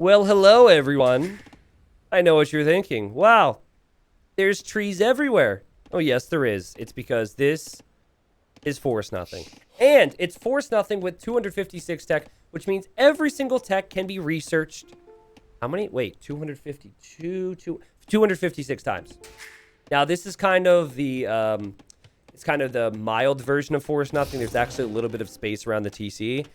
Well, hello, everyone. I know what you're thinking. Wow, there's trees everywhere. Oh, yes, there is. It's because this is Force Nothing. And it's Force Nothing with 256 tech, which means every single tech can be researched. How many? Wait, 256 times. Now, this is kind of the, it's kind of the mild version of Force Nothing. There's actually a little bit of space around the TC.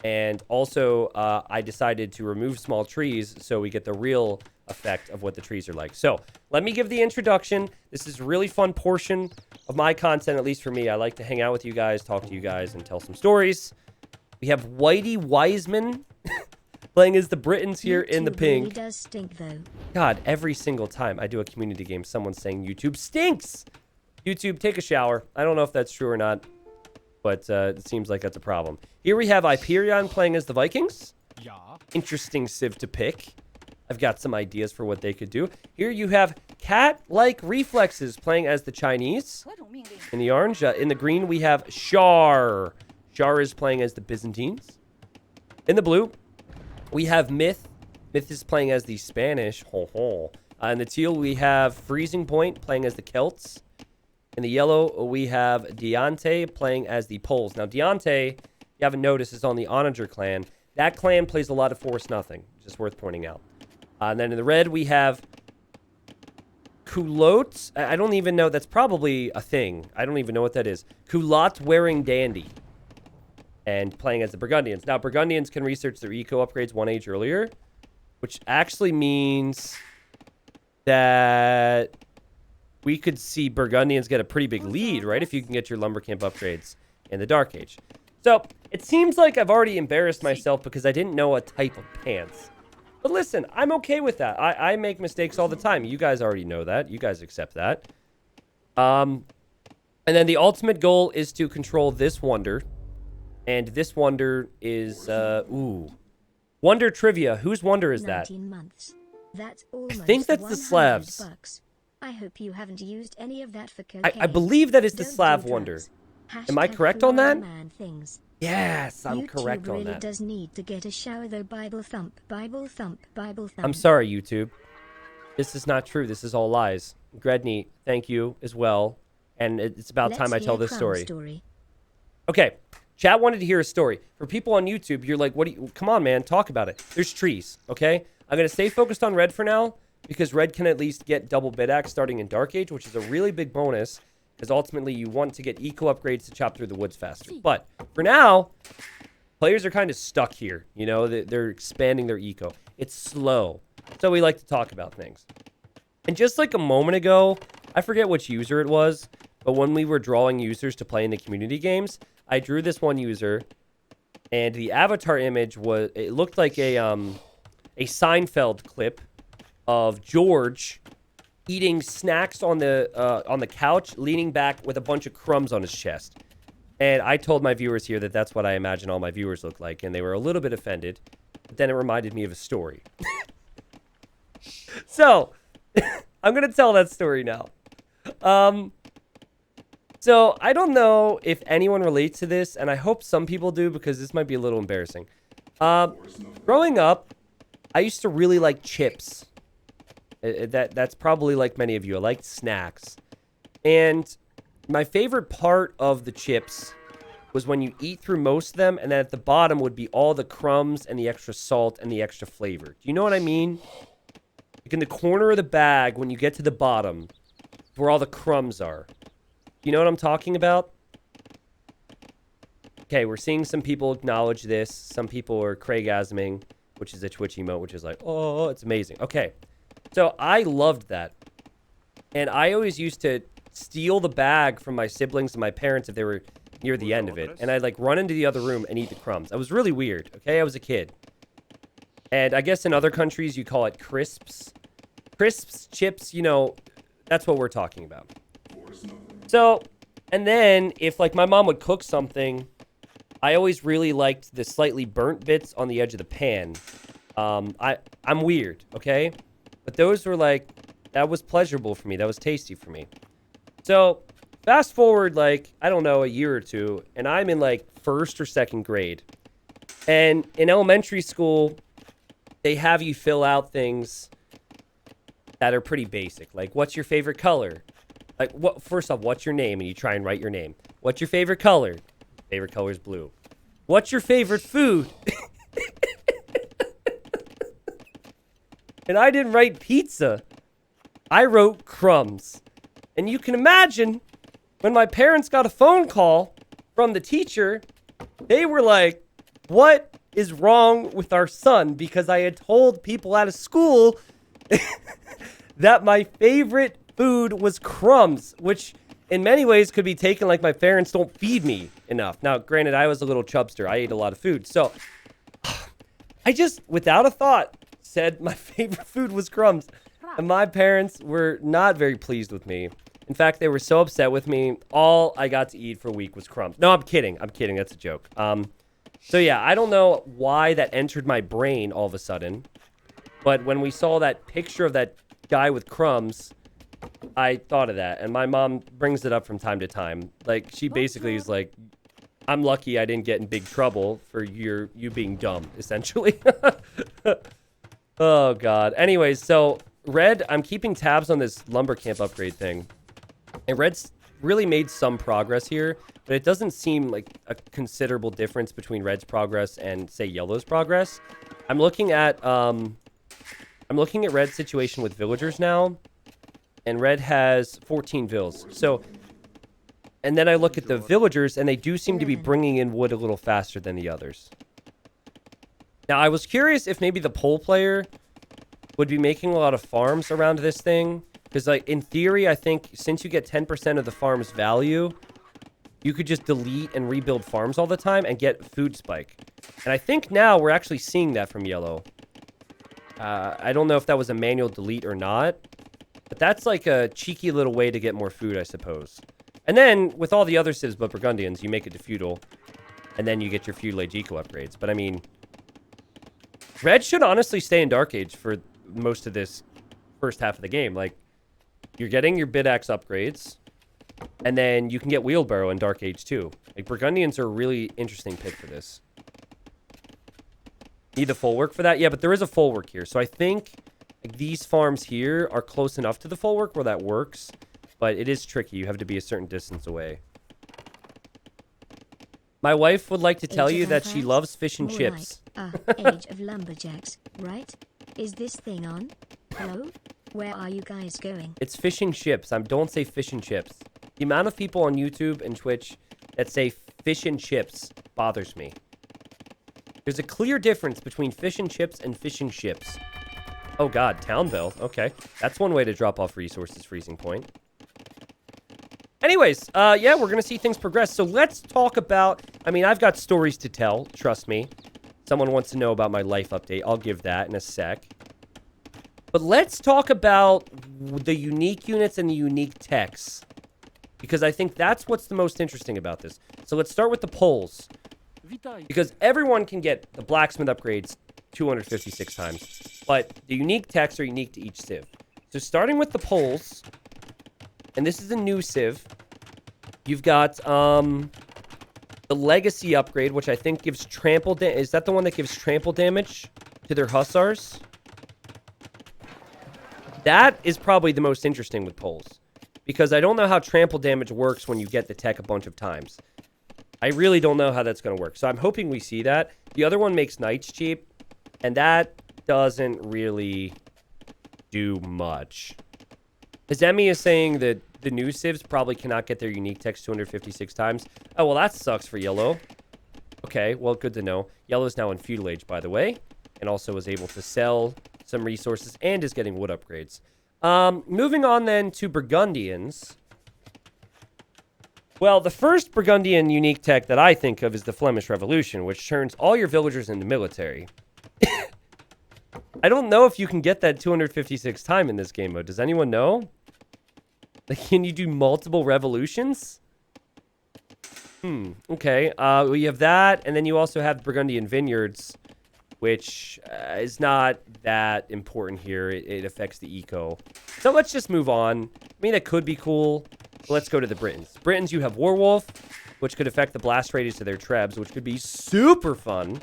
And also, I decided to remove small trees so we get the real effect of what the trees are like. So, let me give the introduction. This is a really fun portion of my content, at least for me. I like to hang out with you guys, talk to you guys, and tell some stories. We have Whitey Wiseman playing as the Britons here in the pink. Really does stink, though. God, every single time I do a community game, someone's saying YouTube stinks. YouTube, take a shower. I don't know if that's true or not, but it seems like that's a problem. Here we have Hyperion playing as the Vikings. Yeah. Interesting civ to pick. I've got some ideas for what they could do. Here you have cat-like reflexes playing as the Chinese. In the orange. In the green, we have Shar. Shar is playing as the Byzantines. In the blue, we have Myth. Myth is playing as the Spanish. Ho ho. In the teal, we have Freezing Point playing as the Celts. In the yellow, we have Deante playing as the Poles. Now, Deante, you haven't noticed, is on the Onager clan. That clan plays a lot of Force Nothing, just worth pointing out. And then in the red, we have Culottes. I don't even know. That's probably a thing. I don't even know what that is. Culotte wearing dandy. And playing as the Burgundians. Now, Burgundians can research their eco upgrades one age earlier, which actually means that we could see Burgundians get a pretty big lead, right? If you can get your lumber camp upgrades in the Dark Age. So, it seems like I've already embarrassed myself because I didn't know a type of pants. But listen, I'm okay with that. I make mistakes all the time. You guys already know that. You guys accept that. And then the ultimate goal is to control this wonder. And this wonder is, Wonder Trivia. Whose wonder is that? 19 months. That's I almost think that's the Slavs. $100. I hope you haven't used any of that for cocaine. I believe that is the Don't do Slav drugs. wonder. Am I correct on Florida that? Man things. Yes, I'm YouTube correct on really that. does need to get a shower, though. Bible thump, Bible thump, Bible thump. I'm sorry, YouTube. This is not true. This is all lies. Gredney, thank you as well. And it's about time I tell this story. Okay, chat wanted to hear a story. For people on YouTube, you're like, come on, man, talk about it. There's trees, okay? I'm going to stay focused on red for now, because red can at least get double bid axe starting in Dark Age, which is a really big bonus, because ultimately you want to get eco upgrades to chop through the woods faster. But for now, players are kind of stuck here. You know, they're expanding their eco. It's slow. So we like to talk about things. And just like a moment ago, I forget which user it was, but when we were drawing users to play in the community games, I drew this one user, and the avatar image was, it looked like a Seinfeld clip of George eating snacks on the couch, leaning back with a bunch of crumbs on his chest. And I told my viewers here that that's what I imagine all my viewers look like, and they were a little bit offended. But then it reminded me of a story. So, I'm going to tell that story now. So, I don't know if anyone relates to this, and I hope some people do, because this might be a little embarrassing. Growing up, I used to really like chips. That's probably like many of you. I liked snacks. And my favorite part of the chips was when you eat through most of them, and then at the bottom would be all the crumbs and the extra salt and the extra flavor. Do you know what I mean? Like in the corner of the bag, when you get to the bottom, where all the crumbs are. You know what I'm talking about? Okay, we're seeing some people acknowledge this. Some people are Craigasming, which is a Twitch emote, which is like, oh, it's amazing. Okay. So I loved that. And I always used to steal the bag from my siblings and my parents if they were near the end of it. And I'd like run into the other room and eat the crumbs. I was really weird, okay? I was a kid. And I guess in other countries you call it crisps. Crisps, chips, you know, that's what we're talking about. So, and then if like my mom would cook something, I always really liked the slightly burnt bits on the edge of the pan. I'm weird, okay? But those were like, that was pleasurable for me. That was tasty for me. So, fast forward like, I don't know, a year or two, and I'm in like first or second grade. And in elementary school, they have you fill out things that are pretty basic. Like, what's your favorite color? Like, first off, what's your name? And you try and write your name. What's your favorite color? Favorite color is blue. What's your favorite food? And I didn't write pizza. I wrote crumbs. And you can imagine when my parents got a phone call from the teacher, they were like, what is wrong with our son? Because I had told people out of school that my favorite food was crumbs, which in many ways could be taken like my parents don't feed me enough. Now, granted, I was a little chubster. I ate a lot of food. So I just, without a thought, said my favorite food was crumbs. And my parents were not very pleased with me. In fact, they were so upset with me. All I got to eat for a week was crumbs. No, I'm kidding. I'm kidding. That's a joke. So yeah, I don't know why that entered my brain all of a sudden. But when we saw that picture of that guy with crumbs, I thought of that. And my mom brings it up from time to time. Like, she basically is like, I'm lucky I didn't get in big trouble for you being dumb, essentially. Oh, God. Anyways, so Red, I'm keeping tabs on this lumber camp upgrade thing. And Red's really made some progress here, but it doesn't seem like a considerable difference between Red's progress and, say, Yellow's progress. I'm looking at Red's situation with villagers now, and Red has 14 vills. So, and then I look at the villagers, and they do seem to be bringing in wood a little faster than the others. Now, I was curious if maybe the pole player would be making a lot of farms around this thing. Because, like, in theory, I think since you get 10% of the farm's value, you could just delete and rebuild farms all the time and get food spike. And I think now we're actually seeing that from Yellow. I don't know if that was a manual delete or not. But that's like a cheeky little way to get more food, I suppose. And then, with all the other civs but Burgundians, you make it to feudal. And then you get your feudal age eco upgrades. But, I mean, Red should honestly stay in Dark Age for most of this first half of the game. Like, you're getting your bid-axe upgrades, and then you can get wheelbarrow in Dark Age too. Like, Burgundians are a really interesting pick for this. Need the full work for that? Yeah, but there is a full work here. So I think like, these farms here are close enough to the full work where that works, but it is tricky. You have to be a certain distance away. My wife would like to tell you that she loves fish and chips. Age of Lumberjacks, right? Is this thing on? Hello? Where are you guys going? It's fish and chips. Don't say fish and chips. The amount of people on YouTube and Twitch that say fish and chips bothers me. There's a clear difference between fish and chips and fish and ships. Oh god, town bell. Okay. That's one way to drop off resources, freezing point. Anyways, yeah, we're going to see things progress. So let's talk about... I mean, I've got stories to tell, trust me. Someone wants to know about my life update. I'll give that in a sec. But let's talk about the unique units and the unique techs. Because I think that's what's the most interesting about this. So let's start with the poles. Because everyone can get the blacksmith upgrades 256 times. But the unique techs are unique to each civ. So starting with the poles, and this is a new civ, you've got the legacy upgrade, which I think gives trample damage. Is that the one that gives trample damage to their hussars? That is probably the most interesting with poles. Because I don't know how trample damage works when you get the tech a bunch of times. I really don't know how that's going to work. So I'm hoping we see that. The other one makes knights cheap. And that doesn't really do much. Hizemi is saying that the new civs probably cannot get their unique text 256 times. Oh, well, that sucks for Yellow. Okay, well, good to know. Yellow's now in feudal age, by the way. And also is able to sell some resources and is getting wood upgrades. Moving on then to Burgundians. Well, the first Burgundian unique tech that I think of is the Flemish Revolution, which turns all your villagers into military. I don't know if you can get that 256 time in this game mode. Does anyone know? Like, can you do multiple revolutions? Okay. Well, you have that, and then you also have Burgundian vineyards, which is not that important here. It affects the eco. So let's just move on. I mean, that could be cool. Let's go to the Britons. Britons, you have Warwolf, which could affect the blast radius of their trebs, which could be super fun.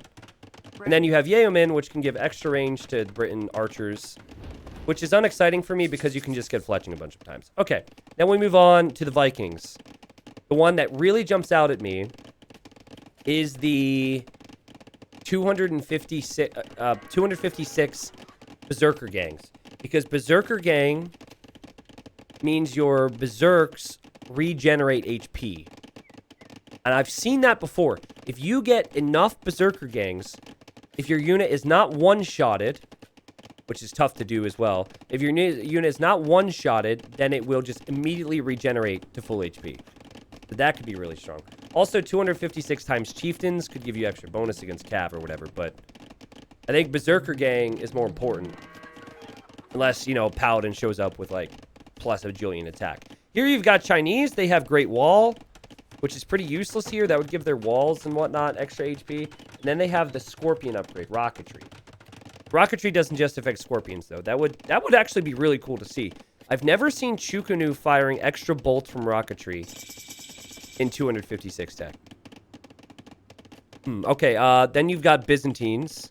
And then you have Yeoman, which can give extra range to Britain archers, which is unexciting for me because you can just get fletching a bunch of times. Okay, then we move on to the Vikings. The one that really jumps out at me is the 256 Berserker gangs. Because Berserker gang means your Berserks regenerate HP. And I've seen that before. If you get enough Berserker gangs, if your unit is not one-shotted, which is tough to do as well, if your unit is not one-shotted, then it will just immediately regenerate to full HP. So that could be really strong. Also, 256 times Chieftains could give you extra bonus against Cav or whatever, but I think Berserker gang is more important. Unless, you know, Paladin shows up with, like, plus a jillion attack. Here you've got Chinese. They have Great Wall, which is pretty useless here. That would give their walls and whatnot extra HP. And then they have the Scorpion upgrade, Rocketry. Rocketry doesn't just affect Scorpions, though. That would actually be really cool to see. I've never seen Chukunu firing extra bolts from Rocketry in 256 tech. Okay, then you've got Byzantines.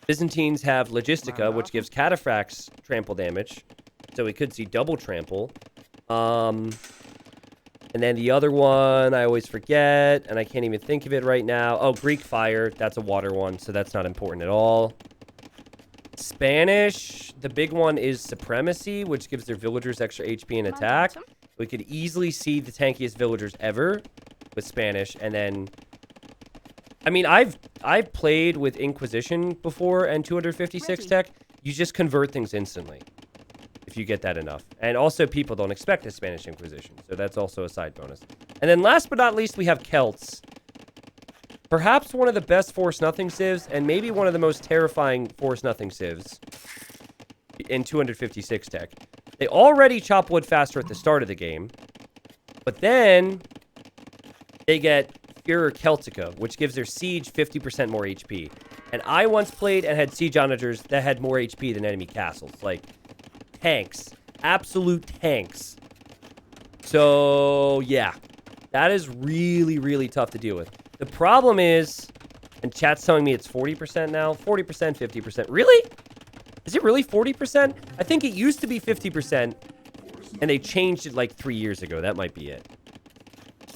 Byzantines have Logistica, which gives Cataphracts trample damage. So we could see double trample. And then the other one, I always forget, and I can't even think of it right now. Oh, Greek Fire. That's a water one, so that's not important at all. Spanish, the big one is Supremacy, which gives their villagers extra HP and attack. We could easily see the tankiest villagers ever with Spanish. And then, I mean, I've played with Inquisition before and 256 tech. You just convert things instantly if you get that enough. And also, people don't expect a Spanish Inquisition, so that's also a side bonus. And then last but not least, we have Celts. Perhaps one of the best Force Nothing civs, and maybe one of the most terrifying Force Nothing civs in 256 tech. They already chop wood faster at the start of the game, but then they get Furor Celtica, which gives their siege 50% more HP. And I once played and had siege onagers that had more HP than enemy castles. Like, tanks. Absolute tanks. So, yeah. That is really, really tough to deal with. The problem is, and chat's telling me it's 40% now. 40%, 50%. Really? Is it really 40%? I think it used to be 50%, and they changed it like 3 years ago. That might be it.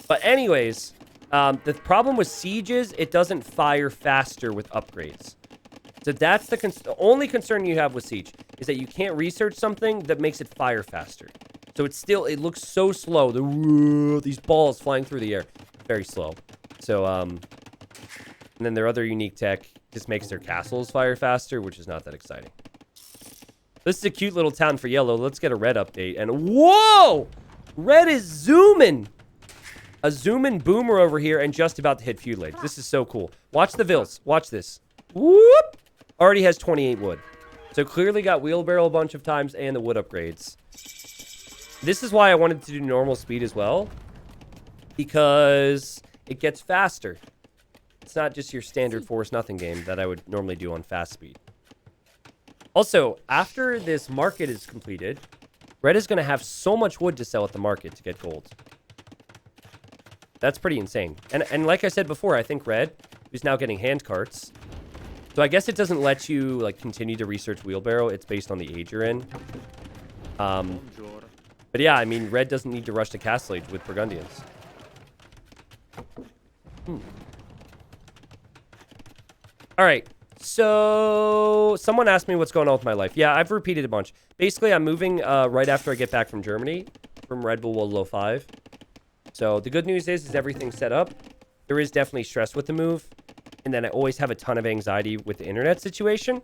But anyways, the problem with sieges, it doesn't fire faster with upgrades. So that's the only concern you have with siege, is that you can't research something that makes it fire faster. So it looks so slow. These balls flying through the air. Very slow. So, and then their other unique tech just makes their castles fire faster, which is not that exciting. This is a cute little town for yellow. Let's get a red update. And whoa! Red is zooming! A zoom-in boomer over here and just about to hit feudal age. This is so cool. Watch the vills. Watch this. Whoop! Already has 28 wood. So clearly got wheelbarrow a bunch of times and the wood upgrades. This is why I wanted to do normal speed as well. Because it gets faster. It's not just your standard Force Nothing game that I would normally do on fast speed. Also, after this market is completed, Red is going to have so much wood to sell at the market to get gold. That's pretty insane. And like I said before, I think Red is now getting hand carts. So I guess it doesn't let you like continue to research wheelbarrow. It's based on the age you're in. But yeah, I mean, Red doesn't need to rush to Castle Age with Burgundians. All right. So someone asked me what's going on with my life. Yeah, I've repeated a bunch. Basically, I'm moving right after I get back from Germany, from Red Bull Low 5. So the good news is everything's set up. There is definitely stress with the move. And then I always have a ton of anxiety with the internet situation.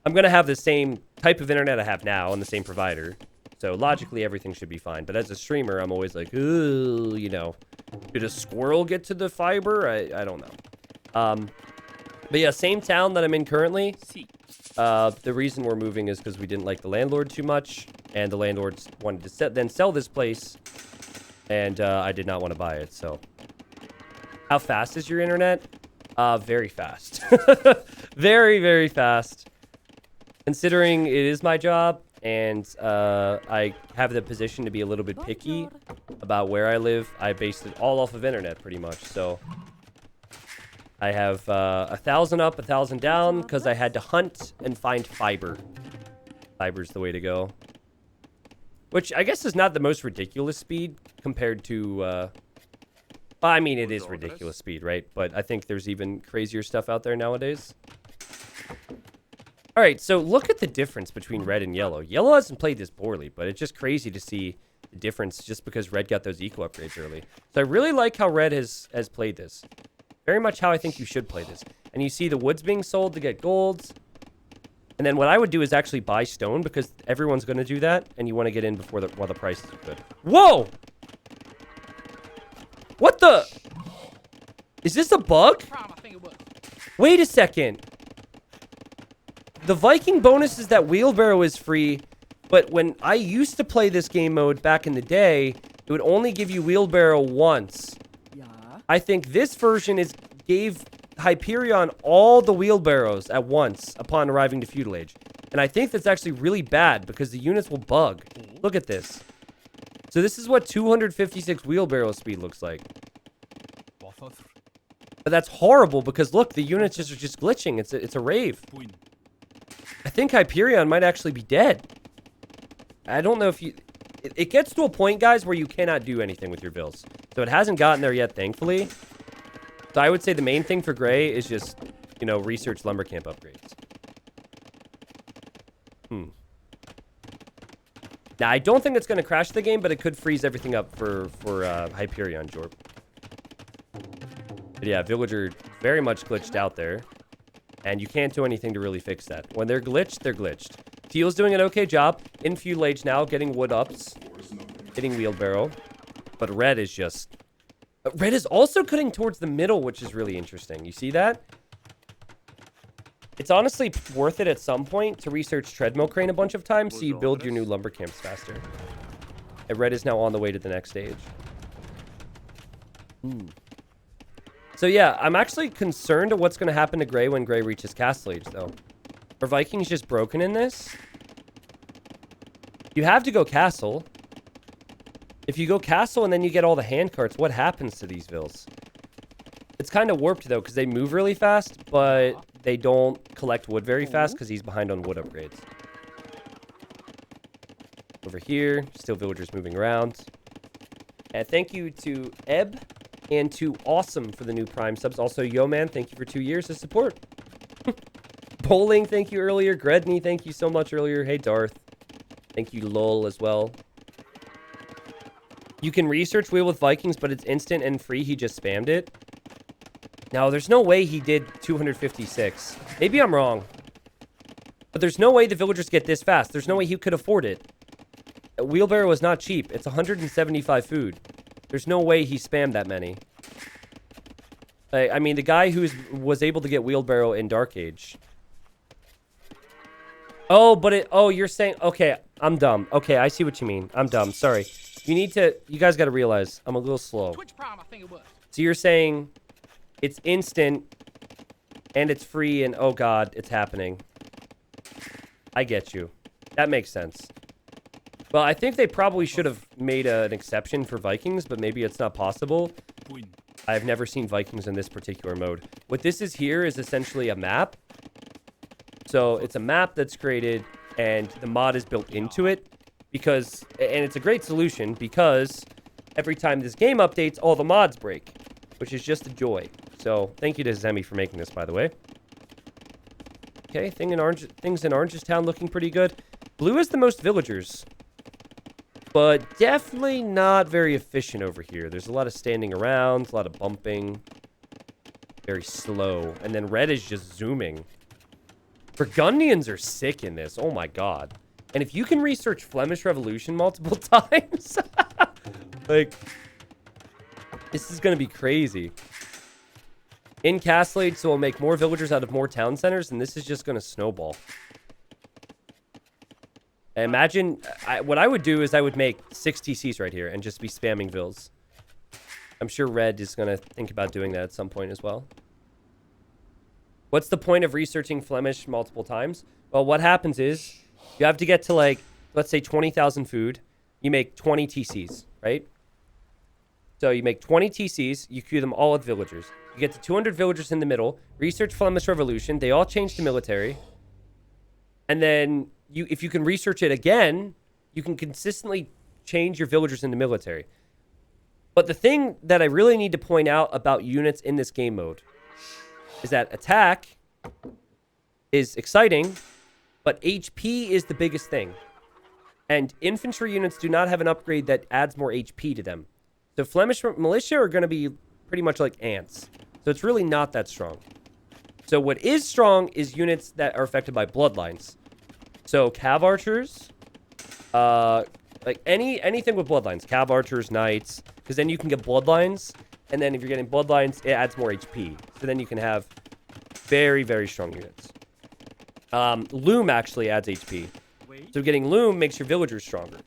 I'm going to have the same type of internet I have now on the same provider. So logically, everything should be fine. But as a streamer, I'm always like, ooh, you know, did a squirrel get to the fiber? I don't know. But yeah, same town that I'm in currently. The reason we're moving is because we didn't like the landlord too much. And the landlords wanted to then sell this place. And I did not want to buy it, so. How fast is your internet? Very fast. Very, very fast. Considering it is my job, and I have the position to be a little bit picky about where I live, I based it all off of internet, pretty much, so. I have 1,000 up, 1,000 down, because I had to hunt and find fiber. Fiber's the way to go. Which I guess is not the most ridiculous speed compared to... I mean, it is ridiculous speed, right? But I think there's even crazier stuff out there nowadays. All right, so look at the difference between red and yellow. Yellow hasn't played this poorly, but it's just crazy to see the difference just because red got those eco upgrades early. So I really like how red has played this. Very much how I think you should play this. And you see the woods being sold to get golds. And then what I would do is actually buy stone because everyone's going to do that. And you want to get in before while the prices are good. Whoa! What the? Is this a bug? Wait a second. The Viking bonus is that wheelbarrow is free. But when I used to play this game mode back in the day, it would only give you wheelbarrow once. Yeah. I think this version gave Hyperion all the wheelbarrows at once upon arriving to Feudal Age. And I think that's actually really bad because the units will bug. Look at this. So this is what 256 wheelbarrow speed looks like. But that's horrible because look, the units are just glitching. It's a rave. I think Hyperion might actually be dead. I don't know if you... It gets to a point, guys, where you cannot do anything with your bills. So it hasn't gotten there yet, thankfully. So I would say the main thing for Gray is just, you know, research lumber camp upgrades. Now, I don't think it's going to crash the game, but it could freeze everything up for Hyperion, Jorp. But yeah, Villager very much glitched out there. And you can't do anything to really fix that. When they're glitched, they're glitched. Teal's doing an okay job in Feudal Age now, getting wood ups, getting wheelbarrow. But red is just... Red is also cutting towards the middle, which is really interesting. You see that? It's honestly worth it at some point to research Treadmill Crane a bunch of times so you build your new lumber camps faster. And red is now on the way to the next stage. So yeah, I'm actually concerned of what's going to happen to Gray when Gray reaches Castle Age, though. Are Vikings just broken in this? You have to go Castle. If you go Castle and then you get all the hand carts, what happens to these vills? It's kind of warped, though, because they move really fast, but they don't collect wood very fast because he's behind on wood upgrades. Over here, still villagers moving around. And thank you to Eb and to Awesome for the new Prime subs. Also, Yo Man, thank you for 2 years of support. Bowling, thank you earlier. Gredney, thank you so much earlier. Hey, Darth. Thank you, Lol, as well. You can research Wheel with Vikings, but it's instant and free. He just spammed it. Now, there's no way he did 256. Maybe I'm wrong. But there's no way the villagers get this fast. There's no way he could afford it. A wheelbarrow is not cheap. It's 175 food. There's no way he spammed that many. I mean, the guy who was able to get wheelbarrow in Dark Age. Oh, but it... Oh, you're saying... Okay, I'm dumb. Okay, I see what you mean. I'm dumb. Sorry. You guys got to realize I'm a little slow. So you're saying it's instant and it's free and oh god, it's happening. I get you. That makes sense. Well, I think they probably should have made an exception for Vikings, but maybe it's not possible. I've never seen Vikings in this particular mode. What this is here is essentially a map. So it's a map that's created and the mod is built into it. Because, and it's a great solution because every time this game updates, all the mods break, which is just a joy. So, thank you to Zemi for making this, by the way. Okay, things in Orangestown looking pretty good. Blue is the most villagers, but definitely not very efficient over here. There's a lot of standing around, a lot of bumping, very slow. And then red is just zooming. Burgundians are sick in this. Oh my god. And if you can research Flemish Revolution multiple times, like, this is going to be crazy. In Castle Age, so we'll make more villagers out of more town centers, and this is just going to snowball. And imagine, what I would do is I would make 6 TCs right here and just be spamming vills. I'm sure Red is going to think about doing that at some point as well. What's the point of researching Flemish multiple times? Well, what happens is... You have to get to, like, let's say 20,000 food. You make 20 TCs, right? So you make 20 TCs. You queue them all with villagers. You get to 200 villagers in the middle. Research Flemish Revolution. They all change to military. And then if you can research it again, you can consistently change your villagers into military. But the thing that I really need to point out about units in this game mode is that attack is exciting, but HP is the biggest thing. And infantry units do not have an upgrade that adds more HP to them. So Flemish militia are going to be pretty much like ants. So it's really not that strong. So what is strong is units that are affected by bloodlines. So cav archers, like anything with bloodlines, cav archers, knights, because then you can get bloodlines, and then if you're getting bloodlines, it adds more HP. So then you can have very, very strong units. Loom actually adds HP. So getting loom makes your villagers stronger.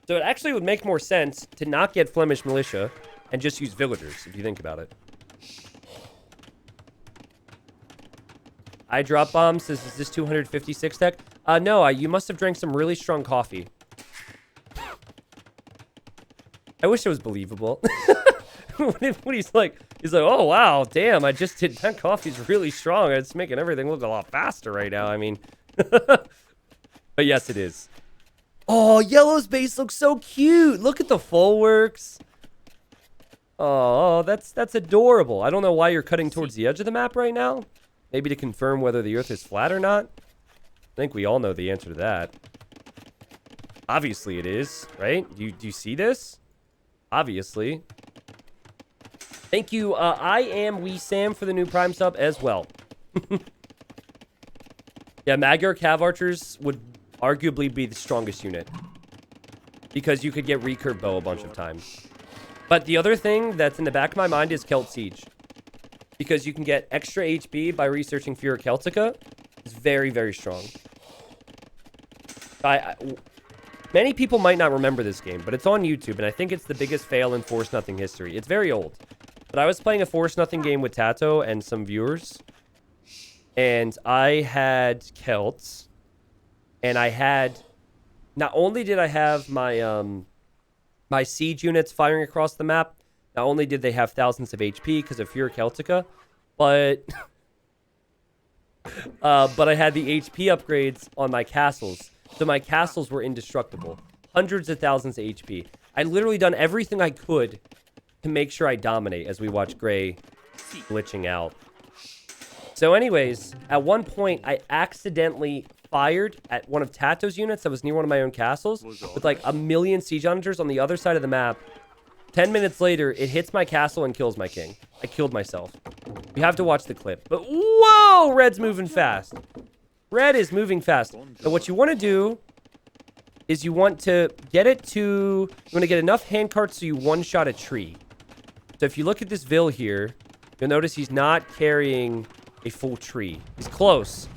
So it actually would make more sense to not get Flemish militia and just use villagers, if you think about it. I drop bombs. Is this 256 tech? No, you must have drank some really strong coffee. I wish it was believable. When he's like, oh, wow, damn, I just did, that coffee's really strong. It's making everything look a lot faster right now. I mean, but yes, it is. Oh, Yellow's base looks so cute. Look at the full works. Oh, that's adorable. I don't know why you're cutting towards the edge of the map right now. Maybe to confirm whether the earth is flat or not. I think we all know the answer to that. Obviously it is, right? Do you see this? Obviously. Thank you, I am Wee Sam for the new Prime sub as well. Yeah, Magyar Cav Archers would arguably be the strongest unit. Because you could get recurve bow a bunch of times. But the other thing that's in the back of my mind is Celt Siege. Because you can get extra HP by researching Fura Celtica. It's very, very strong. Many people might not remember this game, but it's on YouTube, and I think it's the biggest fail in Force Nothing history. It's very old. But I was playing a Force Nothing game with Tato and some viewers. And I had Celts. And I had... Not only did I have my my siege units firing across the map, not only did they have thousands of HP because of Fura Celtica, but... but I had the HP upgrades on my castles. So my castles were indestructible. Hundreds of thousands of HP. I literally done everything I could to make sure I dominate as we watch Gray glitching out. So anyways, at one point, I accidentally fired at one of Tato's units that was near one of my own castles with like 1,000,000 siege onagers on the other side of the map. 10 minutes later, it hits my castle and kills my king. I killed myself. You have to watch the clip. But whoa, Red's moving fast. Red is moving fast. So what you want to do is you want to get it to... You want to get enough handcarts so you one-shot a tree. So if you look at this Vil here, you'll notice he's not carrying a full tree. He's close.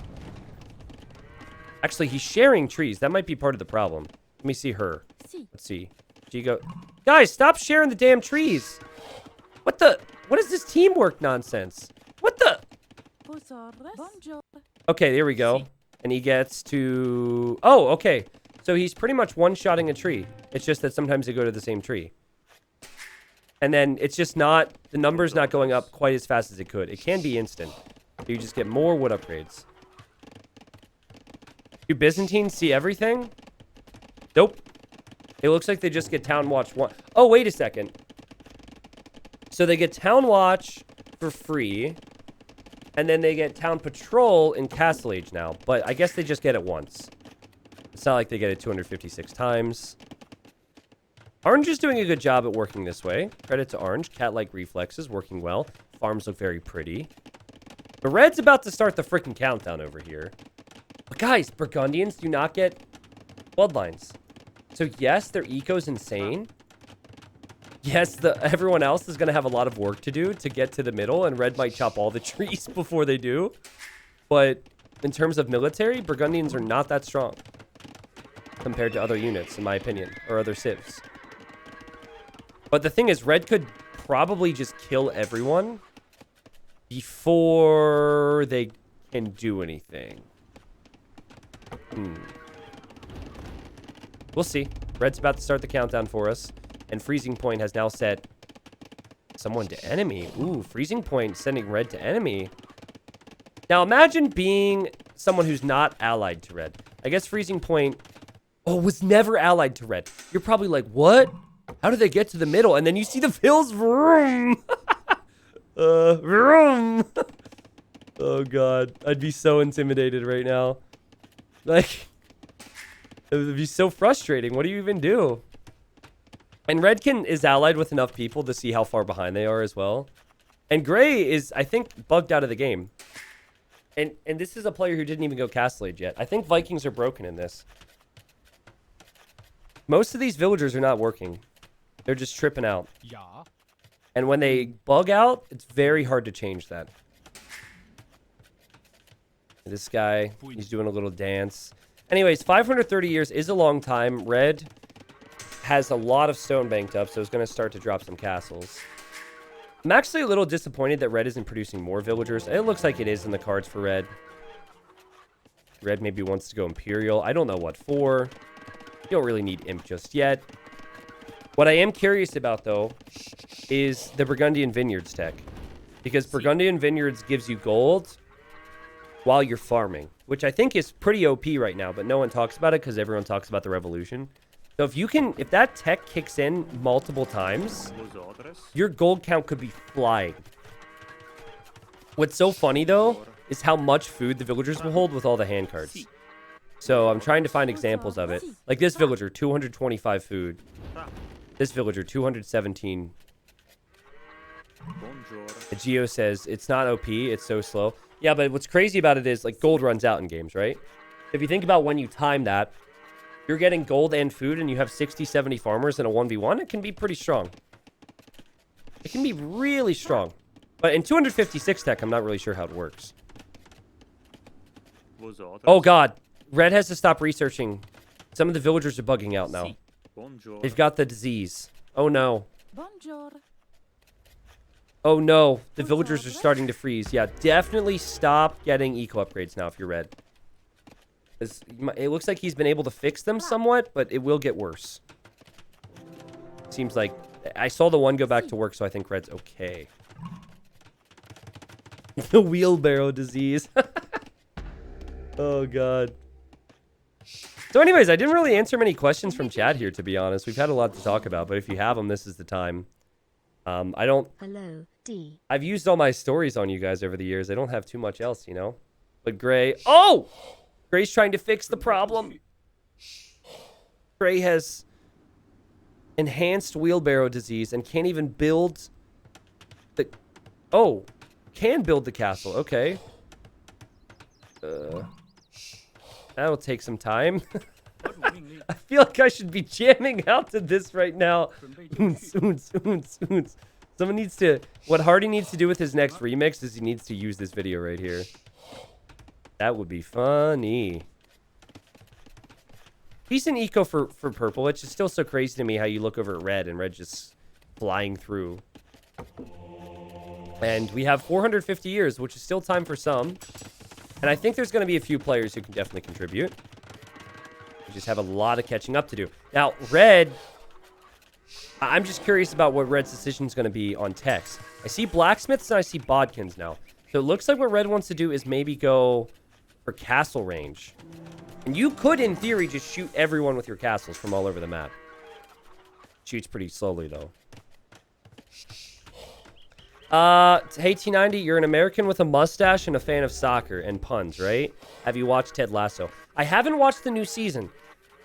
Actually, he's sharing trees. That might be part of the problem. Let me see her. Let's see. She go... Guys, stop sharing the damn trees. What the... What is this teamwork nonsense? What the... Okay, there we go. And he gets to... Oh, okay. So he's pretty much one-shotting a tree. It's just that sometimes they go to the same tree. And then it's just not... The number's not going up quite as fast as it could. It can be instant. So you just get more wood upgrades. Do Byzantines see everything? Nope. It looks like they just get Town Watch 1. Oh, wait a second. So they get Town Watch for free. And then they get Town Patrol in Castle Age now. But I guess they just get it once. It's not like they get it 256 times. Orange is doing a good job at working this way. Credit to Orange. Cat-like reflexes working well. Farms look very pretty. But Red's about to start the freaking countdown over here. But guys, Burgundians do not get bloodlines. So yes, their eco's insane. Yes, everyone else is going to have a lot of work to do to get to the middle, and Red might chop all the trees before they do. But in terms of military, Burgundians are not that strong compared to other units, in my opinion, or other civs. But the thing is, Red could probably just kill everyone before they can do anything. We'll see. Red's about to start the countdown for us. And freezing point has now set someone to enemy. Ooh, freezing point sending red to enemy. Now imagine being someone who's not allied to red. I guess freezing point, was never allied to red. You're probably like, what? How did they get to the middle? And then you see the pills. Vroom. Vroom. Oh god, I'd be so intimidated right now. Like, it would be so frustrating. What do you even do? And red is allied with enough people to see how far behind they are as well. And gray is, I think, bugged out of the game. And this is a player who didn't even go Castle Age yet. I think Vikings are broken in this. Most of these villagers are not working. They're just tripping out. Yeah. And when they bug out, it's very hard to change that. This guy, he's doing a little dance. Anyways, 530 years is a long time. Red has a lot of stone banked up, so it's going to start to drop some castles. I'm actually a little disappointed that red isn't producing more villagers. It looks like it is in the cards for red. Red maybe wants to go Imperial. I don't know what for. You don't really need Imp just yet. What I am curious about, though, is the Burgundian Vineyards tech. Because Burgundian Vineyards gives you gold while you're farming, which I think is pretty OP right now, but no one talks about it because everyone talks about the revolution. So if that tech kicks in multiple times, your gold count could be flying. What's so funny, though, is how much food the villagers will hold with all the hand cards. So I'm trying to find examples of it. Like this villager, 225 food. This villager, 217. Geo says, it's not OP, it's so slow. Yeah, but what's crazy about it is, like, gold runs out in games, right? If you think about when you time that, you're getting gold and food, and you have 60, 70 farmers in a 1v1, it can be pretty strong. It can be really strong. But in 256 tech, I'm not really sure how it works. Oh, God. Red has to stop researching. Some of the villagers are bugging out now. They've got the disease. Oh, no. Oh, no. The villagers are starting to freeze. Yeah, definitely stop getting eco upgrades now if you're red. It looks like he's been able to fix them somewhat, but it will get worse. Seems like... I saw the one go back to work, so I think red's okay. The wheelbarrow disease. Oh, God. So anyways, I didn't really answer many questions from chat here, to be honest. We've had a lot to talk about, but if you have them, this is the time. I don't... Hello, D. I've used all my stories on you guys over the years. I don't have too much else, you know? But Gray... Oh! Gray's trying to fix the problem. Gray has enhanced wheelbarrow disease and can't even build the... Oh! Can build the castle. Okay. That'll take some time. I feel like I should be jamming out to this right now. Someone needs to... What Hardy needs to do with his next remix is he needs to use this video right here. That would be funny. Decent eco for purple. It's just still so crazy to me how you look over at red and red just flying through. And we have 450 years, which is still time for some. And I think there's going to be a few players who can definitely contribute. We just have a lot of catching up to do. Now, red... I'm just curious about what red's decision is going to be on techs. I see blacksmiths and I see bodkins now. So it looks like what red wants to do is maybe go for castle range. And you could, in theory, just shoot everyone with your castles from all over the map. Shoots pretty slowly, though. Hey, T90, you're an American with a mustache and a fan of soccer and puns, right? Have you watched Ted Lasso? I haven't watched the new season.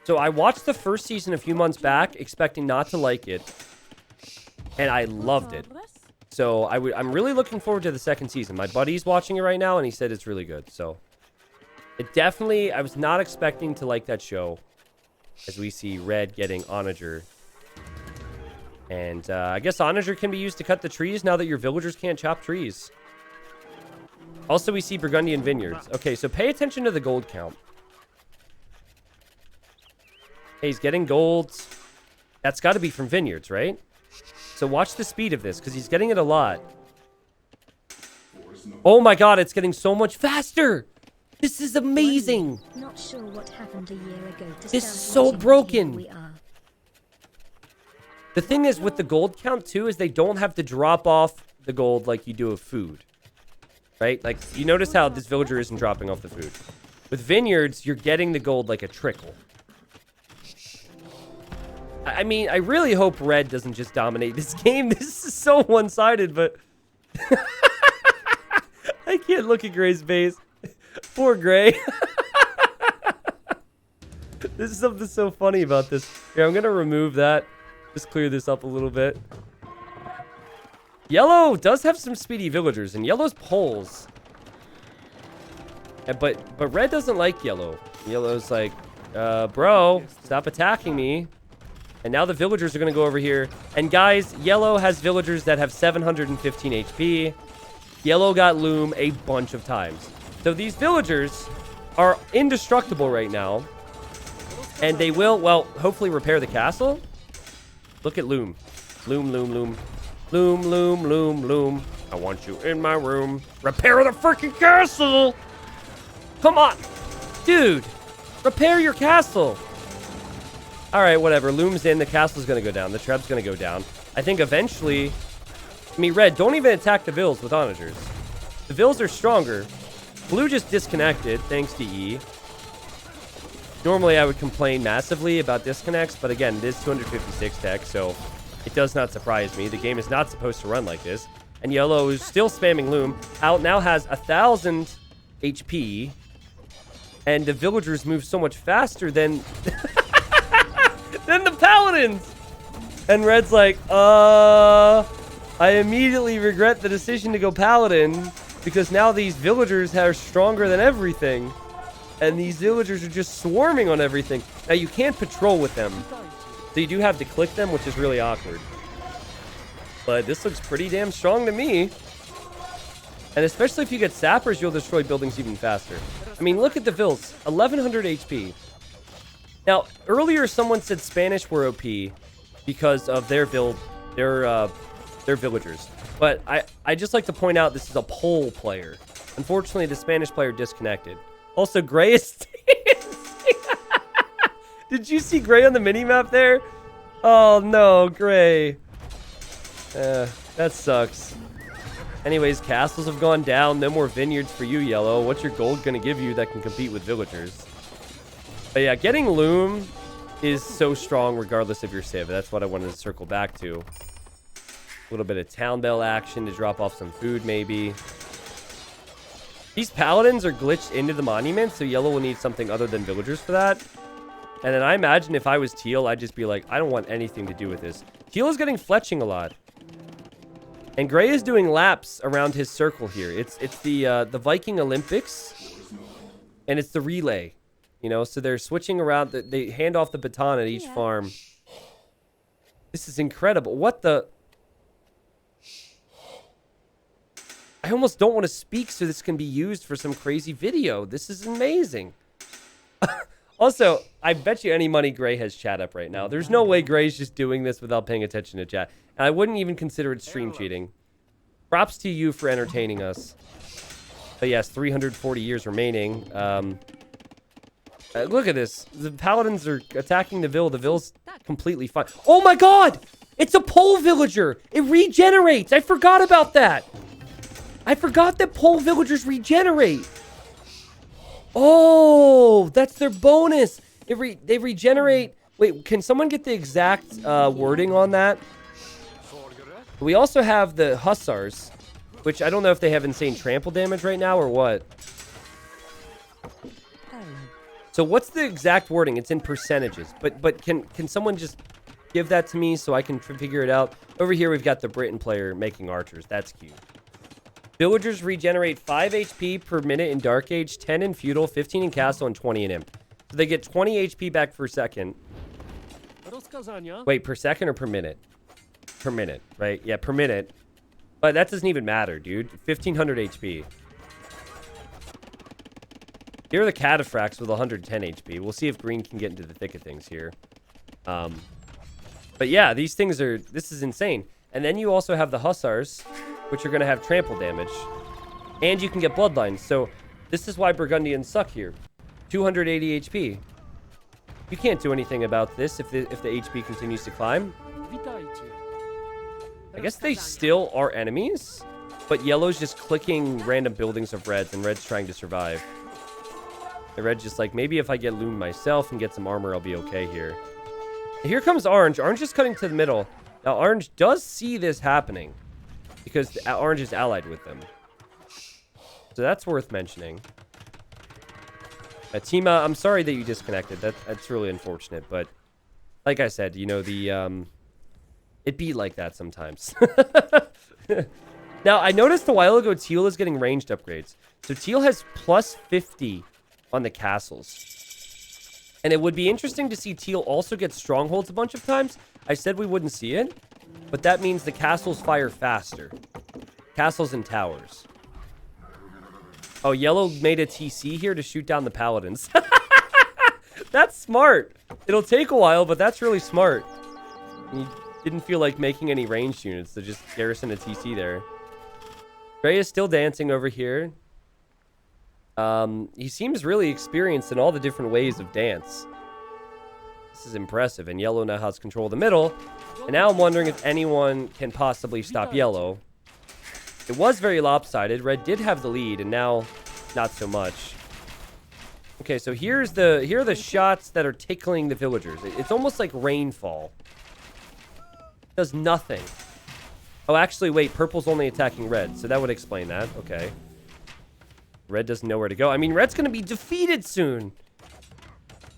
So I watched the first season a few months back, expecting not to like it. And I loved it. So I'm really looking forward to the second season. My buddy's watching it right now, and he said it's really good. So it definitely... I was not expecting to like that show. As we see Red getting Onager. And I guess Onager can be used to cut the trees now that your villagers can't chop trees. Also, we see Burgundian Vineyards. Okay, so pay attention to the gold count. Hey, he's getting gold. That's got to be from vineyards, right? So watch the speed of this, because he's getting it a lot. Oh my god, it's getting so much faster! This is amazing! Not sure what happened a year ago to this is so broken! The thing is with the gold count too is they don't have to drop off the gold like you do with food. Right? Like, you notice how this villager isn't dropping off the food. With vineyards, you're getting the gold like a trickle. I mean, I really hope red doesn't just dominate this game. This is so one-sided, but... I can't look at Gray's face. Poor Gray. There's something so funny about this. Here, I'm going to remove that. Just clear this up a little bit. Yellow does have some speedy villagers, and yellow's poles. But red doesn't like yellow. Yellow's like, bro, stop attacking me. And now the villagers are going to go over here. And guys, yellow has villagers that have 715 HP. Yellow got loom a bunch of times. So these villagers are indestructible right now. And they will, well, hopefully repair the castle. Look at loom. Loom, loom, loom. Loom, loom, loom, loom. I want you in my room. Repair the freaking castle! Come on! Dude! Repair your castle! Alright, whatever. Loom's in. The castle's gonna go down. The treb's gonna go down. I think eventually... I mean, red, don't even attack the vills with onagers. The vills are stronger. Blue just disconnected, thanks to E. Normally, I would complain massively about disconnects, but again, it is 256 tech, so it does not surprise me. The game is not supposed to run like this. And yellow is still spamming loom. Out now has 1,000 HP. And the villagers move so much faster than... than the paladins! And red's like, I immediately regret the decision to go paladin because now these villagers are stronger than everything. And these villagers are just swarming on everything. Now, you can't patrol with them. So you do have to click them, which is really awkward. But this looks pretty damn strong to me. And especially if you get sappers, you'll destroy buildings even faster. I mean, look at the vills. 1,100 HP. Now, earlier someone said Spanish were OP because of their villagers. But I just like to point out this is a pole player. Unfortunately, the Spanish player disconnected. Also, Gray is... Did you see Gray on the minimap there? Oh, no, Gray. That sucks. Anyways, castles have gone down. No more vineyards for you, Yellow. What's your gold going to give you that can compete with villagers? But yeah, getting loom is so strong regardless of your civ. That's what I wanted to circle back to. A little bit of town bell action to drop off some food, maybe. These paladins are glitched into the monument, so yellow will need something other than villagers for that. And then I imagine if I was teal, I'd just be like, I don't want anything to do with this. Teal is getting fletching a lot. And gray is doing laps around his circle here. It's the Viking Olympics. And it's the relay. You know, so they're switching around. They hand off the baton at each farm. This is incredible. What the... I almost don't want to speak so this can be used for some crazy video. This is amazing. Also, I bet you any money Gray has chat up right now. There's no way Gray's just doing this without paying attention to chat. And I wouldn't even consider it stream cheating. Props to you for entertaining us. But yes, 340 years remaining. Look at this. The paladins are attacking the Vill. The Vill's completely fine. Oh my god! It's a pole villager! It regenerates! I forgot about that! I forgot that pole villagers regenerate. Oh, that's their bonus. They regenerate. Wait, can someone get the exact wording on that? We also have the hussars, which I don't know if they have insane trample damage right now or what. So what's the exact wording? It's in percentages. But can someone just give that to me so I can figure it out? Over here, we've got the Britain player making archers. That's cute. Villagers regenerate 5 HP per minute in Dark Age, 10 in Feudal, 15 in Castle, and 20 in Imp. So they get 20 HP back per second. Wait, per second or per minute? Per minute, right? Yeah, per minute. But that doesn't even matter, dude. 1,500 HP. Here are the Cataphracts with 110 HP. We'll see if green can get into the thick of things here. But yeah, these things are... This is insane. And then you also have the Hussars, which are going to have trample damage. And you can get bloodlines. So this is why Burgundians suck here. 280 HP. You can't do anything about this if the HP continues to climb. I guess they still are enemies, but yellow's just clicking random buildings of reds, and red's trying to survive. The red's just like, maybe if I get loom myself and get some armor, I'll be okay here. Here comes orange. Orange is cutting to the middle. Now, orange does see this happening because orange is allied with them. So that's worth mentioning. Tima, I'm sorry that you disconnected. That's really unfortunate, but like I said, you know, it be like that sometimes. Now, I noticed a while ago teal is getting ranged upgrades. So teal has plus 50 on the castles. And it would be interesting to see teal also get strongholds a bunch of times. I said we wouldn't see it, but that means the castles fire faster. Castles and towers. Oh, yellow made a TC here to shoot down the paladins. That's smart. It'll take a while, but that's really smart. You didn't feel like making any ranged units, so just garrison a TC there. Gray is still dancing over here. He seems really experienced in all the different ways of dance. This is impressive, and yellow now has control of the middle. And now I'm wondering if anyone can possibly stop yellow. It was very lopsided. Red did have the lead, and now not so much. Okay, so here are the shots that are tickling the villagers. It's almost like rainfall. It does nothing. Oh, actually, wait. Purple's only attacking red, so that would explain that. Okay. Red doesn't know where to go. I mean, red's going to be defeated soon.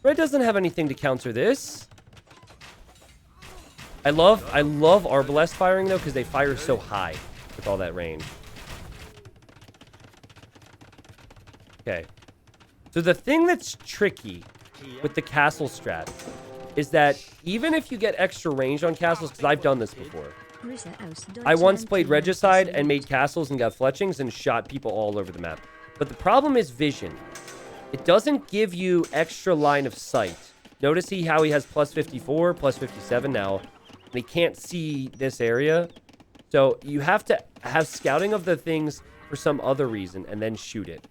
Red doesn't have anything to counter this. I love Arbalest firing, though, because they fire so high with all that range. Okay. So the thing that's tricky with the castle strat is that even if you get extra range on castles, because I've done this before. I once played Regicide and made castles and got fletchings and shot people all over the map. But the problem is vision. It doesn't give you extra line of sight. Notice how he has plus 54, plus 57 now. And he can't see this area. So you have to have scouting of the things for some other reason and then shoot it.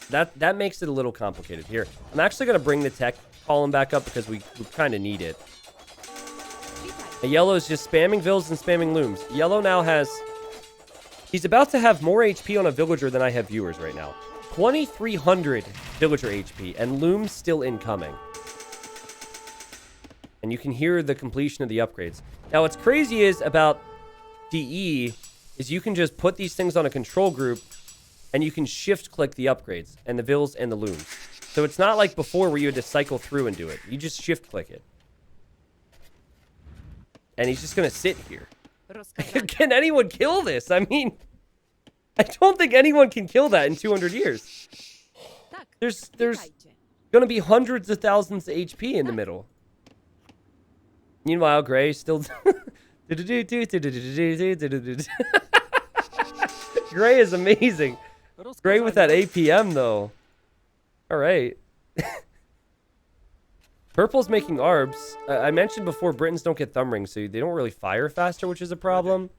That makes it a little complicated. Here, I'm actually going to bring the tech column back up because we kind of need it. And yellow is just spamming vills and spamming looms. Yellow now has... He's about to have more HP on a villager than I have viewers right now. 2,300 villager HP, and looms still incoming. And you can hear the completion of the upgrades. Now, what's crazy is about DE is you can just put these things on a control group, and you can shift-click the upgrades, and the vills and the looms. So it's not like before where you had to cycle through and do it. You just shift-click it. And he's just going to sit here. Can anyone kill this? I mean, I don't think anyone can kill that in 200 years. There's going to be hundreds of thousands of HP in the middle. Meanwhile, Gray still... Gray is amazing. Gray with that APM, though. All right. Purple's making arbs. I mentioned before Britons don't get thumb rings, so they don't really fire faster, which is a problem.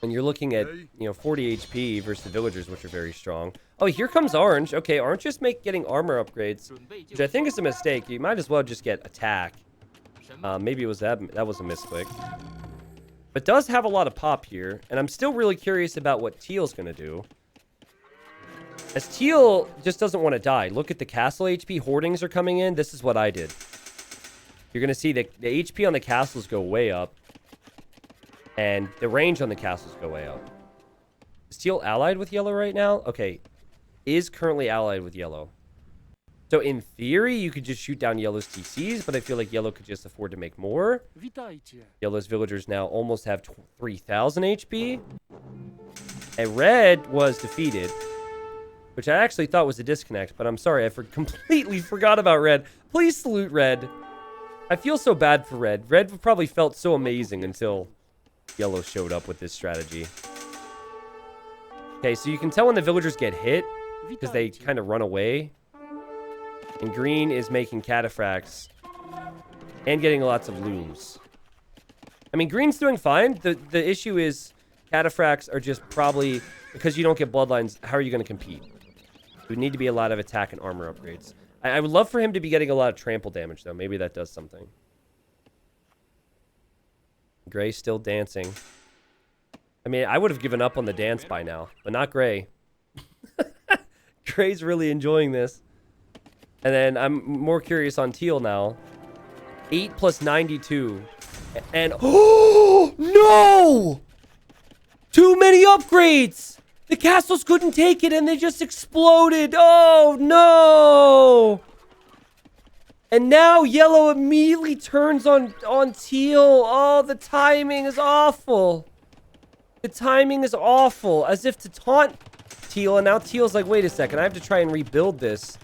And you're looking at, 40 HP versus the villagers, which are very strong. Oh, here comes orange. Okay, orange just getting armor upgrades, which I think is a mistake. You might as well just get attack. Maybe it was that was a misclick. But does have a lot of pop here, and I'm still really curious about what teal's going to do. As teal just doesn't want to die. Look at the castle HP. Hoardings are coming in. This is what I did. You're going to see the HP on the castles go way up. And the range on the castles go way up. Is teal allied with yellow right now? Okay. Is currently allied with yellow. So in theory, you could just shoot down yellow's TCs, but I feel like yellow could just afford to make more. Yellow's villagers now almost have 3,000 HP. And red was defeated, which I actually thought was a disconnect, but I'm sorry, I completely forgot about red. Please salute red. I feel so bad for red. Red probably felt so amazing until yellow showed up with this strategy. Okay, so you can tell when the villagers get hit because they kind of run away. And green is making cataphracts and getting lots of looms. I mean, green's doing fine. The issue is cataphracts are just probably, because you don't get bloodlines, how are you going to compete? It would need to be a lot of attack and armor upgrades. I would love for him to be getting a lot of trample damage, though. Maybe that does something. Gray still dancing. I mean, I would have given up on the dance by now, but not Gray. Gray's really enjoying this. And then I'm more curious on Teal now. 8 plus 92. And, oh, no! Too many upgrades! The castles couldn't take it and they just exploded. Oh, no! And now yellow immediately turns on teal. Oh, the timing is awful. The timing is awful. As if to taunt teal. And now teal's like, wait a second. I have to try and rebuild this.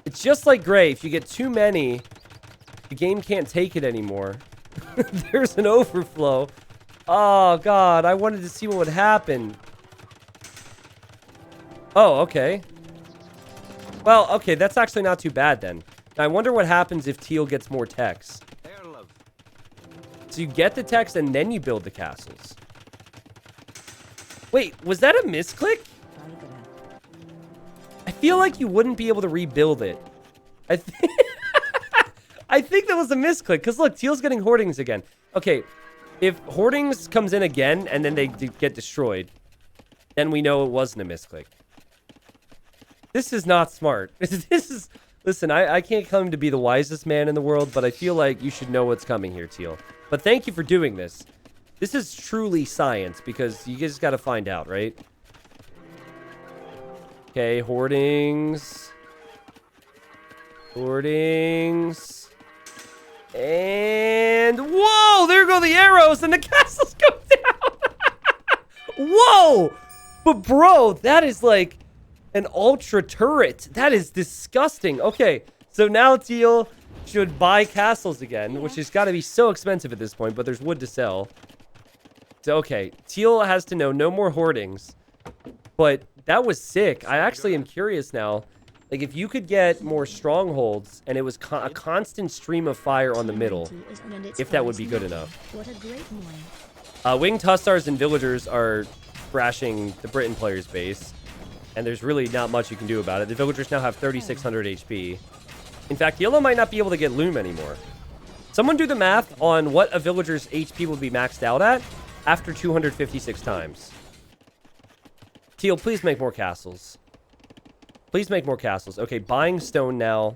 It's just like gray. If you get too many, the game can't take it anymore. There's an overflow. Oh, God. I wanted to see what would happen. Oh, okay. Well, okay. That's actually not too bad then. Now, I wonder what happens if teal gets more techs. So you get the techs and then you build the castles. Wait, was that a misclick? I feel like you wouldn't be able to rebuild it. I think that was a misclick. Because look, teal's getting hoardings again. Okay, if hoardings comes in again and then they get destroyed, then we know it wasn't a misclick. This is not smart. This is... Listen, I can't claim to be the wisest man in the world, but I feel like you should know what's coming here, Teal. But thank you for doing this. This is truly science, because you just got to find out, right? Okay, hoardings. Hoardings. And... Whoa! There go the arrows, and the castles go down! Whoa! But bro, that is like... an ultra turret. That is disgusting. Okay, so now teal should buy castles again, which has got to be so expensive at this point, but there's wood to sell. So, okay, teal has to know no more hoardings. But that was sick. I actually am curious now. Like, if you could get more strongholds and it was a constant stream of fire on the middle, if that would be good enough. Winged Hussars and villagers are thrashing the Britain player's base. And there's really not much you can do about it. The villagers now have 3,600 HP. In fact, yellow might not be able to get loom anymore. Someone do the math on what a villager's HP would be maxed out at after 256 times. Teal, please make more castles. Please make more castles. Okay, buying stone now.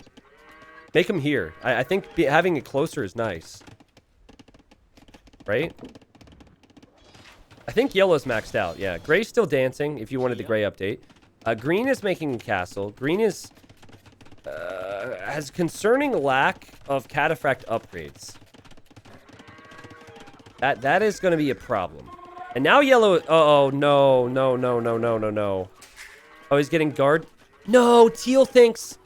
Make them here. I think having it closer is nice. Right? I think yellow's maxed out. Yeah, gray's still dancing if you wanted the gray update. Green is making a castle. Green is has concerning lack of cataphract upgrades. That is going to be a problem. And now yellow... Oh, no. Oh, he's getting guard... No, teal thinks...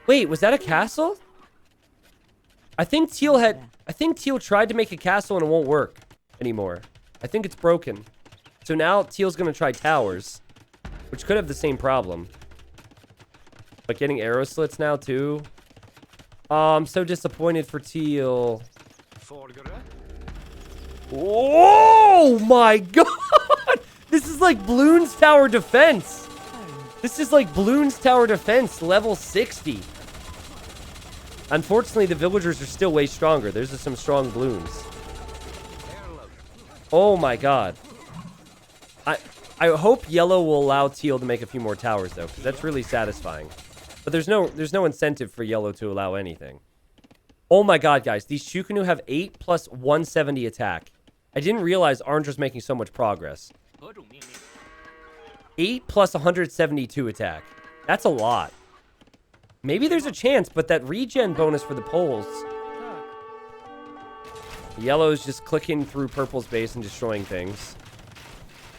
Wait, was that a castle? I think teal tried to make a castle and it won't work anymore. I think it's broken. So now teal's going to try towers, which could have the same problem. But getting arrow slits now, too. Oh, I'm so disappointed for teal. Oh, my God. This is like Bloons Tower Defense. This is like Bloons Tower Defense, level 60. Unfortunately, the villagers are still way stronger. There's some strong Bloons. Oh, my God. I hope yellow will allow teal to make a few more towers, though, because that's really satisfying. But there's no incentive for yellow to allow anything. Oh my God, guys. These Shukanu have 8 plus 170 attack. I didn't realize orange was making so much progress. 8 plus 172 attack. That's a lot. Maybe there's a chance, but that regen bonus for the poles. Yellow's just clicking through purple's base and destroying things.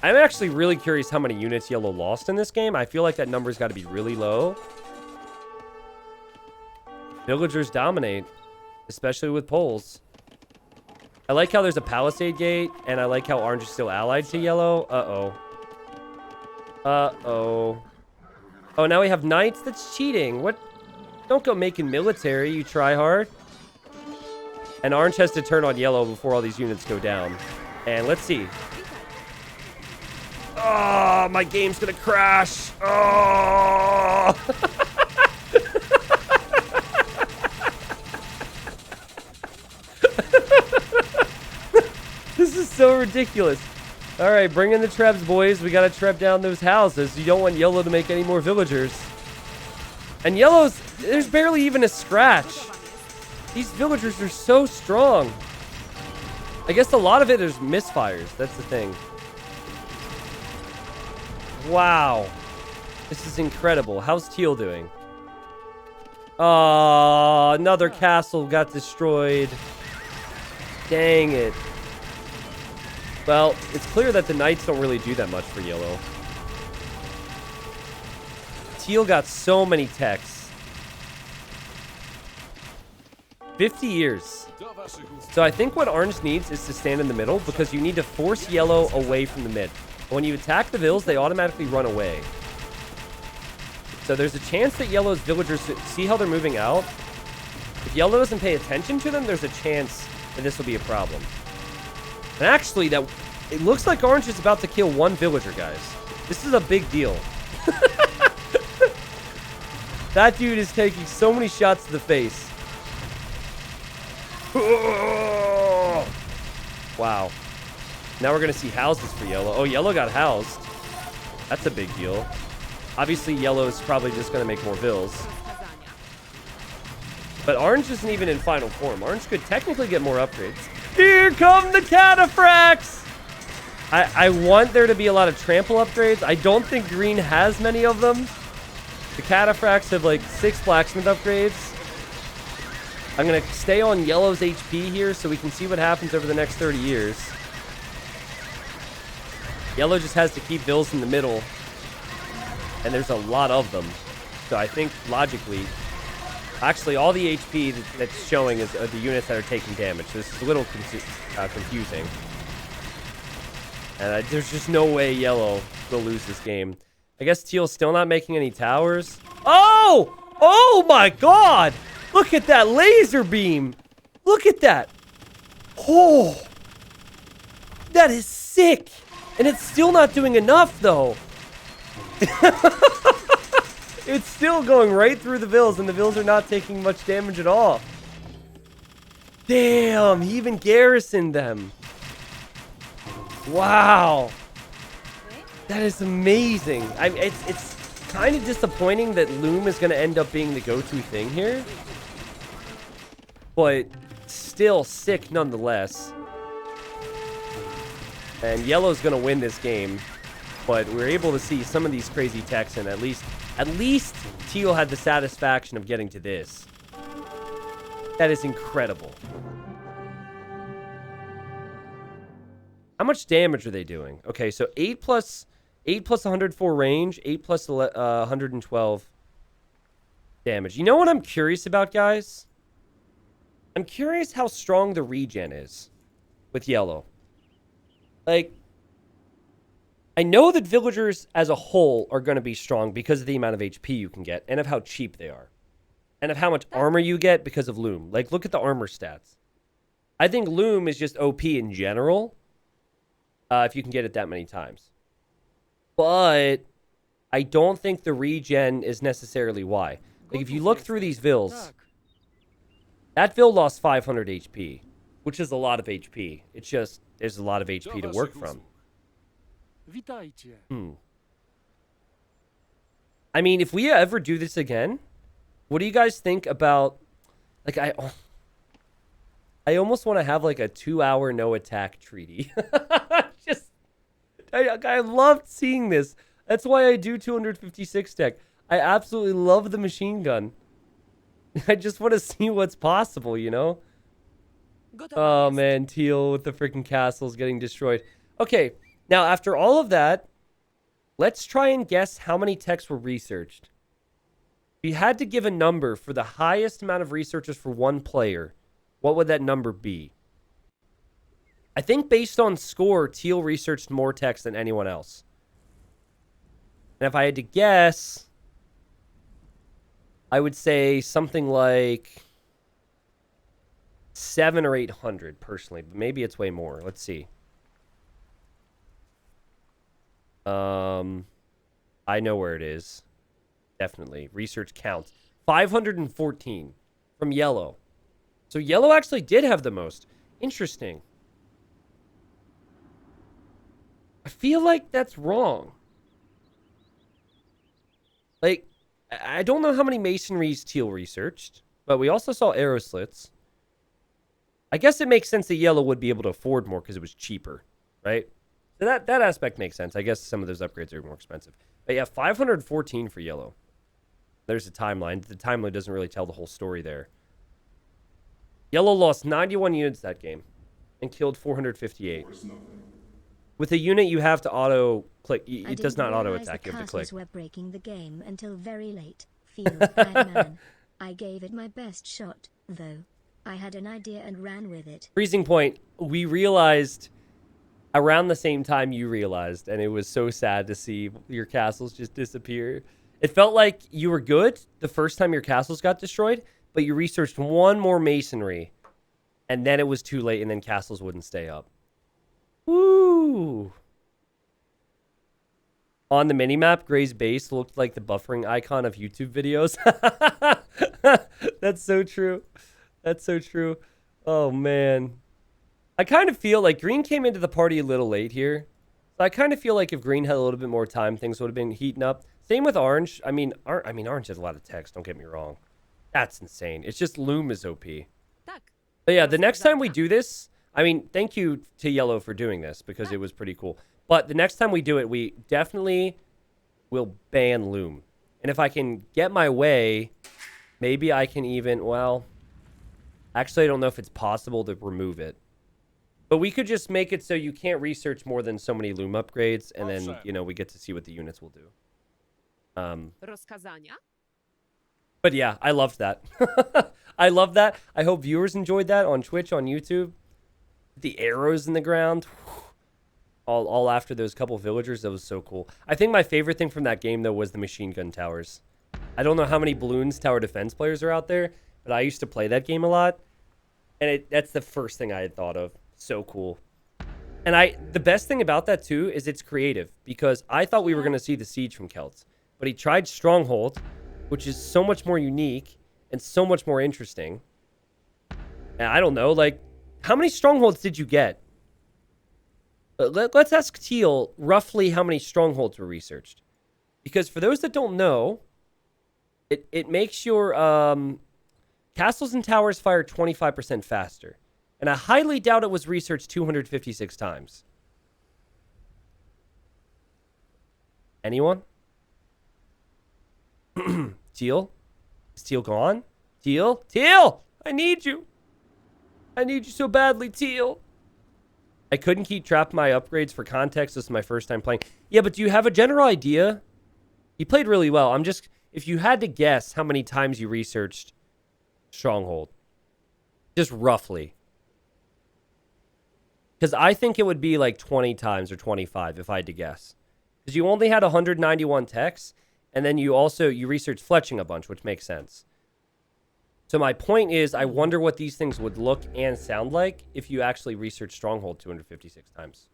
I'm actually really curious how many units yellow lost in this game. I feel like that number's got to be really low. Villagers dominate, especially with poles. I like how there's a palisade gate, and I like how orange is still allied to yellow. Uh-oh. Uh-oh. Oh, now we have knights? That's cheating. What? Don't go making military, you try hard. And orange has to turn on yellow before all these units go down. And let's see. Oh, my game's gonna crash. Oh. so ridiculous. All right, bring in the trebs, boys. We got to treb down those houses. You don't want yellow to make any more villagers. And yellow's, there's barely even a scratch. These villagers are so strong. I guess a lot of it is misfires. That's the thing. Wow. This is incredible. How's teal doing? Oh, another castle got destroyed. Dang it. Well, it's clear that the knights don't really do that much for yellow. Teal got so many techs. 50 years. So I think what orange needs is to stand in the middle because you need to force yellow away from the mid. When you attack the vills, they automatically run away. So there's a chance that yellow's villagers, see how they're moving out? If yellow doesn't pay attention to them, there's a chance that this will be a problem. And actually, it looks like orange is about to kill one villager, guys. This is a big deal. That dude is taking so many shots to the face. Wow. Now we're going to see houses for yellow. Oh, yellow got housed. That's a big deal. Obviously, yellow is probably just going to make more vills. But orange isn't even in final form. Orange could technically get more upgrades. Here come the cataphracts! I want there to be a lot of trample upgrades. I don't think green has many of them. The cataphracts have like 6 blacksmith upgrades. I'm going to stay on yellow's HP here so we can see what happens over the next 30 years. Yellow just has to keep vills in the middle. And there's a lot of them. So I think logically, actually all the HP that's showing is the units that are taking damage. So this is a little confusing. And there's just no way yellow will lose this game. I guess teal's still not making any towers. Oh! Oh my god! Look at that laser beam! Look at that! Oh! That is sick! And it's still not doing enough, though. It's still going right through the vills, and the vills are not taking much damage at all. Damn, he even garrisoned them. Wow. That is amazing. It's kind of disappointing that Loom is going to end up being the go-to thing here. But still sick nonetheless. And yellow's going to win this game. But we're able to see some of these crazy techs, and at least teal had the satisfaction of getting to this. That is incredible. How much damage are they doing? Okay, so 8 plus 104 range, 8 plus 112 damage. You know what I'm curious about, guys? I'm curious how strong the regen is with yellow. Like, I know that villagers as a whole are going to be strong because of the amount of HP you can get and of how cheap they are. And of how much armor you get because of Loom. Like, look at the armor stats. I think Loom is just OP in general. If you can get it that many times. But I don't think the regen is necessarily why. Like, if you look through these vills, that vill lost 500 HP, which is a lot of HP. It's just, there's a lot of HP to work from. I mean, if we ever do this again, what do you guys think about, like, I almost want to have, like, a 2-hour no-attack treaty. I loved seeing this. That's why I do 256 tech. I absolutely love the machine gun. I just want to see what's possible, you know? Oh, man, teal with the freaking castles getting destroyed. Okay, now, after all of that, let's try and guess how many techs were researched. If you had to give a number for the highest amount of researchers for one player, what would that number be? I think based on score, teal researched more techs than anyone else. And if I had to guess, I would say something like 700 or 800 personally, but maybe it's way more. Let's see. I know where it is. Definitely. Research counts. 514 from yellow. So yellow actually did have the most. Interesting. I feel like that's wrong. Like, I don't know how many masonries Teal researched, but we also saw arrow slits. I guess it makes sense that yellow would be able to afford more because it was cheaper, right? So that aspect makes sense. I guess some of those upgrades are more expensive. But yeah, 514 for yellow. There's a timeline. The timeline doesn't really tell the whole story there. Yellow lost 91 units that game and killed 458. With a unit, you have to auto-click. It does not auto-attack. You have to click. Were breaking the game until very late. Feel bad, man. I gave it my best shot, though. I had an idea and ran with it. Freezing point. We realized around the same time you realized, and it was so sad to see your castles just disappear. It felt like you were good the first time your castles got destroyed, but you researched one more masonry, and then it was too late, and then castles wouldn't stay up. Woo! On the minimap, Gray's base looked like the buffering icon of YouTube videos. That's so true. That's so true. Oh, man. I kind of feel like Green came into the party a little late here. So I kind of feel like if Green had a little bit more time, things would have been heating up. Same with Orange. I mean, Orange has a lot of text. Don't get me wrong. That's insane. It's just Loom is OP. But yeah, the next time we do this, I mean, thank you to Yellow for doing this because it was pretty cool. But the next time we do it, we definitely will ban Loom. And if I can get my way, maybe I can even, well, actually, I don't know if it's possible to remove it. But we could just make it so you can't research more than so many Loom upgrades, and then, you know, we get to see what the units will do. But yeah, I loved that. I love that. I hope viewers enjoyed that on Twitch, on YouTube. The arrows in the ground. All after those couple villagers. That was so cool. I think my favorite thing from that game, though, was the machine gun towers. I don't know how many Balloons Tower Defense players are out there, but I used to play that game a lot. And that's the first thing I had thought of. So cool. And the best thing about that, too, is it's creative. Because I thought we were going to see the Siege from Celts. But he tried Stronghold, which is so much more unique and so much more interesting. And I don't know, like, how many Strongholds did you get? Let's ask Teal roughly how many Strongholds were researched. Because for those that don't know, it makes your castles and towers fire 25% faster. And I highly doubt it was researched 256 times. Anyone? Teal? Is Teal gone? Teal? Teal! I need you. I need you so badly, Teal. I couldn't keep track of my upgrades for context. This is my first time playing. Yeah, but do you have a general idea? You played really well. If you had to guess how many times you researched Stronghold. Just roughly. Because I think it would be like 20 times or 25 if I had to guess. Because you only had 191 techs. And then you researched fletching a bunch, which makes sense. So my point is, I wonder what these things would look and sound like if you actually research Stronghold 256 times.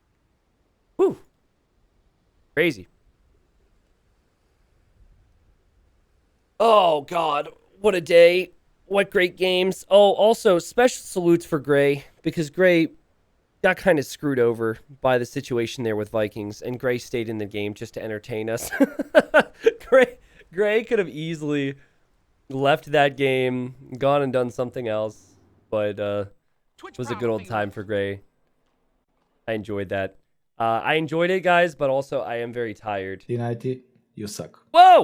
Whew. Crazy. Oh, God. What a day. What great games. Oh, also, special salutes for Gray, because Gray got kind of screwed over by the situation there with Vikings, and Gray stayed in the game just to entertain us. Gray could have easily left that game, gone and done something else, but it was a good old time for Gray. I enjoyed that. I enjoyed it, guys, but also I am very tired. United, you suck. Whoa!